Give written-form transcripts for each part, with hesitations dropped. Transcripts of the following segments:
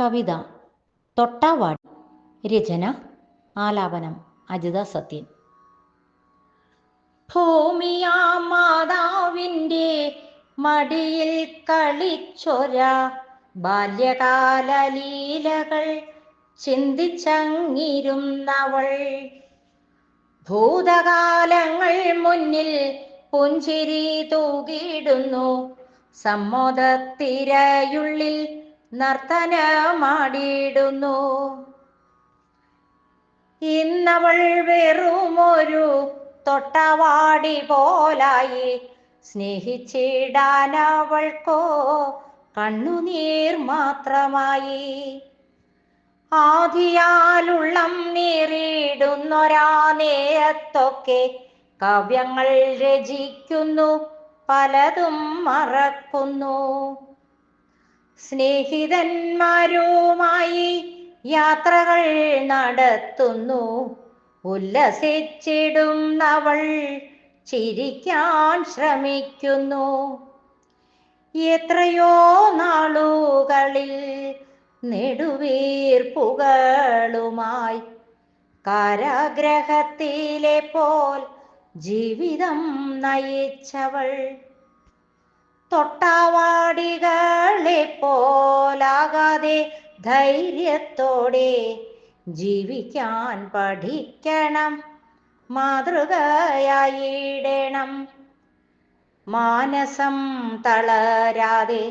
കവിത തൊട്ടാവാടി. രചന ആലാപനം അജിത സത്യൻ. ഭൂമിയാ മാതാവിൻ്റെ മടിയിൽ കളിച്ചൊര ബാല്യകാല ലീലകൾ ചിന്തിച്ചങ്ങിരുന്നവൾ, ഭൂതകാലങ്ങൾ മുന്നിൽ പുഞ്ചിരി തൂകിടുന്നു, സമ്മോദത്തിരയുള്ളിൽ നർത്തനമാടിയിടുന്നു. ഇന്നവൾ വെറുമൊരു തൊട്ടവാടി പോലായി, സ്നേഹിച്ചിടാനവൾക്കോ കണ്ണുനീർ മാത്രമായി. ആദിയാലുള്ളം നീറിയിടുന്നൊരാ നേരത്തൊക്കെ കാവ്യങ്ങൾ രചിക്കുന്നു, പലതും മറക്കുന്നു. സ്നേഹിതന്മാരുമായി യാത്രകൾ നടത്തുന്നു, ഉല്ലസിച്ചിടുന്നവൾ ചിരിക്കാൻ ശ്രമിക്കുന്നു. എത്രയോ നാളുകളിൽ നെടുവീർപ്പുകളുമായി കാരാഗ്രഹത്തിലെ പോൽ ജീവിതം നയിച്ചവൾ, തൊട്ടാവാടികളെ പോലാകാതെ ധൈര്യത്തോടെ ജീവിക്കാൻ പഠിക്കണം, മാതൃകയായിടണം. മാനസം തളരാതെ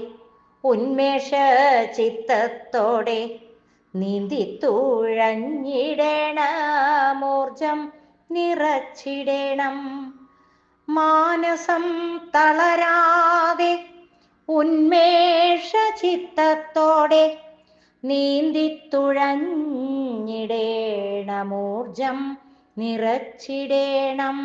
ഉന്മേഷ ചിത്തത്തോടെ നീന്തിത്തുഴഞ്ഞിടണം, ഊർജം നിറച്ചിടണം. മാനസം തളരാതെ ഉന്മേഷ ചിത്തത്തോടെ നീന്തിത്തുഴഞ്ഞിടണം, ഊർജം നിറച്ചിടണം.